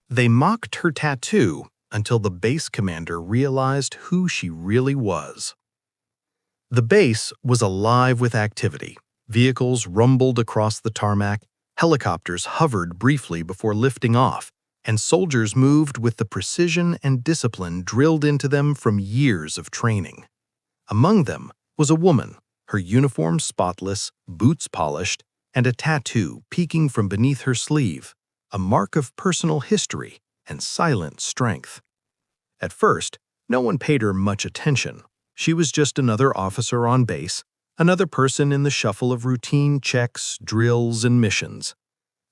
They mocked her tattoo until the base commander realized who she really was. The base was alive with activity. Vehicles rumbled across the tarmac, helicopters hovered briefly before lifting off, and soldiers moved with the precision and discipline drilled into them from years of training. Among them was a woman, her uniform spotless, boots polished, and a tattoo peeking from beneath her sleeve, a mark of personal history and silent strength. At first, no one paid her much attention. She was just another officer on base, another person in the shuffle of routine checks, drills, and missions.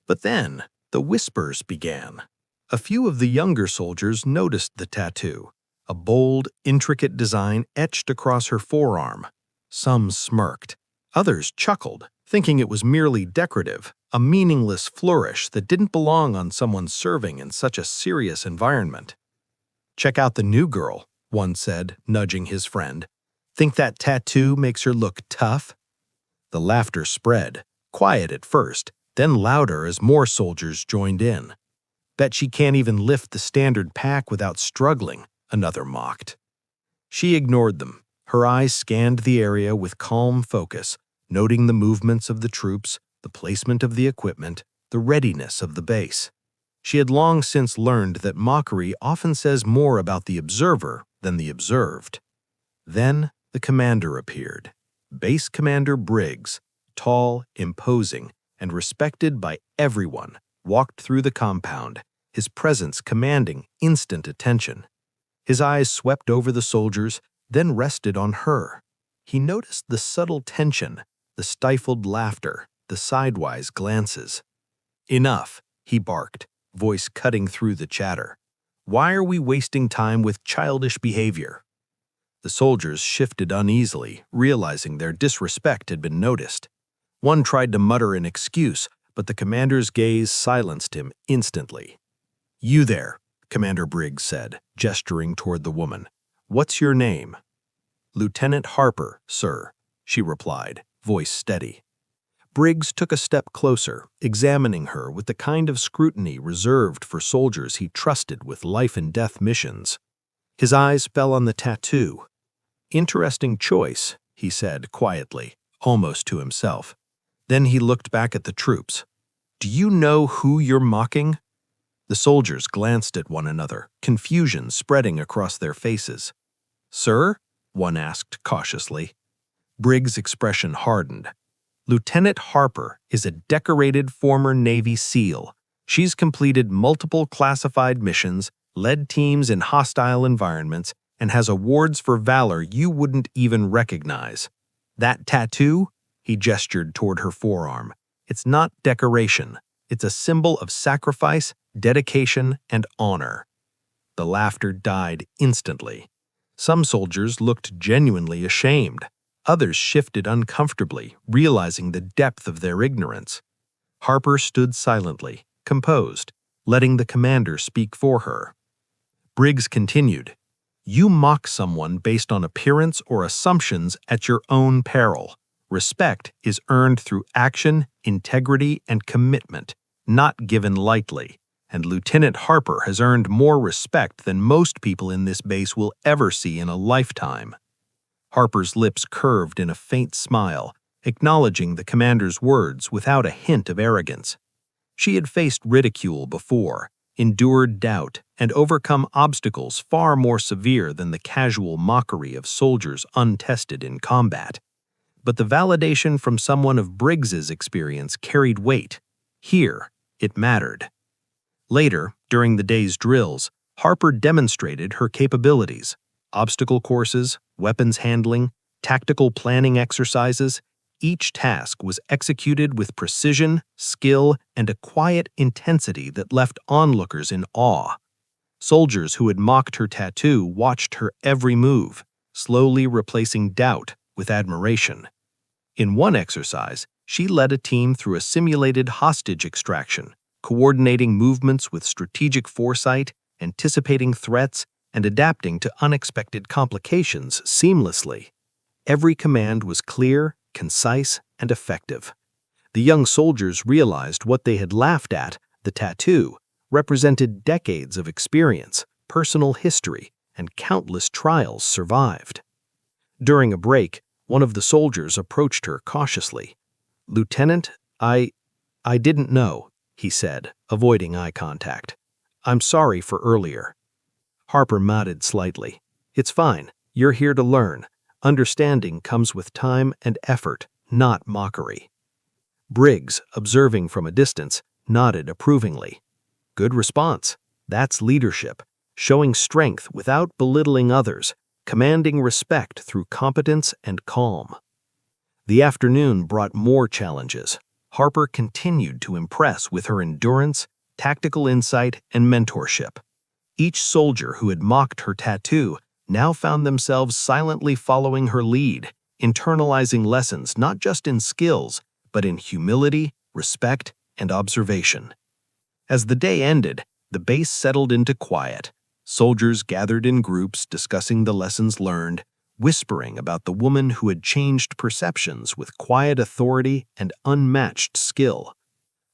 But then, the whispers began. A few of the younger soldiers noticed the tattoo, a bold, intricate design etched across her forearm. Some smirked. Others chuckled, thinking it was merely decorative, a meaningless flourish that didn't belong on someone serving in such a serious environment. "Check out the new girl," one said, nudging his friend. "Think that tattoo makes her look tough?" The laughter spread, quiet at first, then louder as more soldiers joined in. "Bet she can't even lift the standard pack without struggling," another mocked. She ignored them. Her eyes scanned the area with calm focus, noting the movements of the troops, the placement of the equipment, the readiness of the base. She had long since learned that mockery often says more about the observer than the observed. Then the commander appeared. Base Commander Briggs, tall, imposing, and respected by everyone, walked through the compound, his presence commanding instant attention. His eyes swept over the soldiers, then rested on her. He noticed the subtle tension, the stifled laughter, the sidewise glances. "Enough," he barked, voice cutting through the chatter. "Why are we wasting time with childish behavior?" The soldiers shifted uneasily, realizing their disrespect had been noticed. One tried to mutter an excuse, but the commander's gaze silenced him instantly. "You there," Commander Briggs said, gesturing toward the woman. "What's your name?" "Lieutenant Harper, sir," she replied, voice steady. Briggs took a step closer, examining her with the kind of scrutiny reserved for soldiers he trusted with life-and-death missions. His eyes fell on the tattoo. "Interesting choice," he said quietly, almost to himself. Then he looked back at the troops. "Do you know who you're mocking?" The soldiers glanced at one another, confusion spreading across their faces. "Sir?" one asked cautiously. Briggs' expression hardened. "Lieutenant Harper is a decorated former Navy SEAL. She's completed multiple classified missions, led teams in hostile environments, and has awards for valor you wouldn't even recognize. That tattoo?" He gestured toward her forearm. "It's not decoration. It's a symbol of sacrifice, dedication, and honor." The laughter died instantly. Some soldiers looked genuinely ashamed. Others shifted uncomfortably, realizing the depth of their ignorance. Harper stood silently, composed, letting the commander speak for her. Briggs continued, "You mock someone based on appearance or assumptions at your own peril. Respect is earned through action, integrity, and commitment, not given lightly. And Lieutenant Harper has earned more respect than most people in this base will ever see in a lifetime." Harper's lips curved in a faint smile, acknowledging the commander's words without a hint of arrogance. She had faced ridicule before, endured doubt, and overcome obstacles far more severe than the casual mockery of soldiers untested in combat. But the validation from someone of Briggs's experience carried weight. Here, it mattered. Later, during the day's drills, Harper demonstrated her capabilities. Obstacle courses, weapons handling, tactical planning exercises, each task was executed with precision, skill, and a quiet intensity that left onlookers in awe. Soldiers who had mocked her tattoo watched her every move, slowly replacing doubt with admiration. In one exercise, she led a team through a simulated hostage extraction, coordinating movements with strategic foresight, anticipating threats, and adapting to unexpected complications seamlessly. Every command was clear, concise, and effective. The young soldiers realized what they had laughed at, the tattoo, represented decades of experience, personal history, and countless trials survived. During a break, one of the soldiers approached her cautiously. "Lieutenant, I didn't know," he said, avoiding eye contact. "I'm sorry for earlier." Harper nodded slightly. "It's fine. You're here to learn. Understanding comes with time and effort, not mockery." Briggs, observing from a distance, nodded approvingly. "Good response. That's leadership, showing strength without belittling others, commanding respect through competence and calm." The afternoon brought more challenges. Harper continued to impress with her endurance, tactical insight, and mentorship. Each soldier who had mocked her tattoo now found themselves silently following her lead, internalizing lessons not just in skills, but in humility, respect, and observation. As the day ended, the base settled into quiet. Soldiers gathered in groups discussing the lessons learned, whispering about the woman who had changed perceptions with quiet authority and unmatched skill.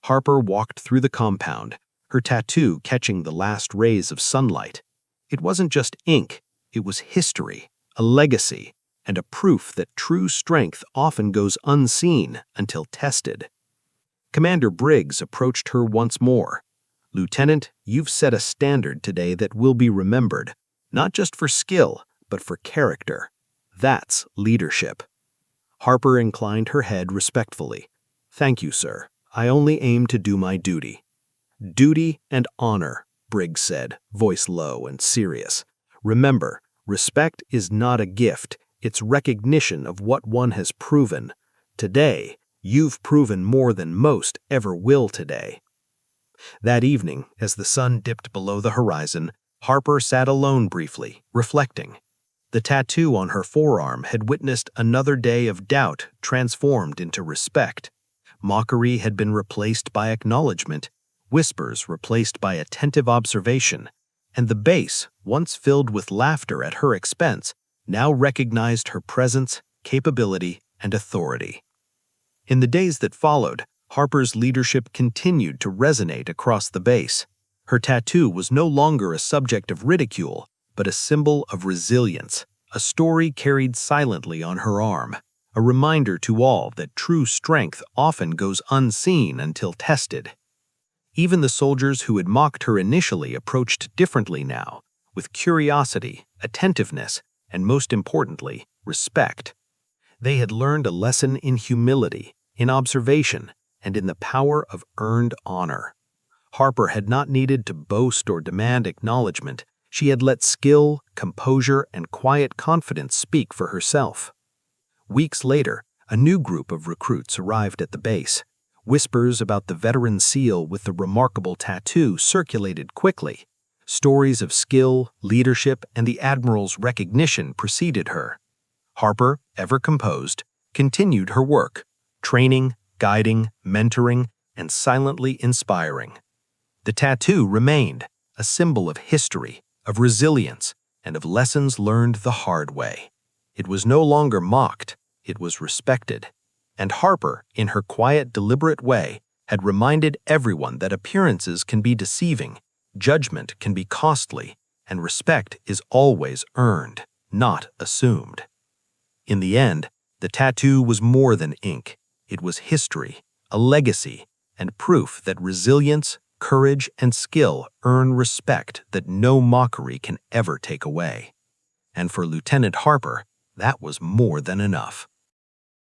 Harper walked through the compound, her tattoo catching the last rays of sunlight. It wasn't just ink, it was history, a legacy, and a proof that true strength often goes unseen until tested. Commander Briggs approached her once more. "Lieutenant, you've set a standard today that will be remembered, not just for skill, but for character. That's leadership." Harper inclined her head respectfully. "Thank you, sir. I only aim to do my duty." "Duty and honor," Briggs said, voice low and serious. "Remember, respect is not a gift, it's recognition of what one has proven. Today, you've proven more than most ever will today." That evening, as the sun dipped below the horizon, Harper sat alone briefly, reflecting. The tattoo on her forearm had witnessed another day of doubt transformed into respect. Mockery had been replaced by acknowledgement, whispers replaced by attentive observation, and the base, once filled with laughter at her expense, now recognized her presence, capability, and authority. In the days that followed, Harper's leadership continued to resonate across the base. Her tattoo was no longer a subject of ridicule, but a symbol of resilience, a story carried silently on her arm, a reminder to all that true strength often goes unseen until tested. Even the soldiers who had mocked her initially approached differently now, with curiosity, attentiveness, and most importantly, respect. They had learned a lesson in humility, in observation, and in the power of earned honor. Harper had not needed to boast or demand acknowledgement. She had let skill, composure, and quiet confidence speak for herself. Weeks later, a new group of recruits arrived at the base. Whispers about the veteran SEAL with the remarkable tattoo circulated quickly. Stories of skill, leadership, and the Admiral's recognition preceded her. Harper, ever composed, continued her work, training, guiding, mentoring, and silently inspiring. The tattoo remained, a symbol of history, of resilience, and of lessons learned the hard way. It was no longer mocked, it was respected. And Harper, in her quiet, deliberate way, had reminded everyone that appearances can be deceiving, judgment can be costly, and respect is always earned, not assumed. In the end, the tattoo was more than ink. It was history, a legacy, and proof that resilience, courage, and skill earn respect that no mockery can ever take away. And for Lieutenant Harper, that was more than enough.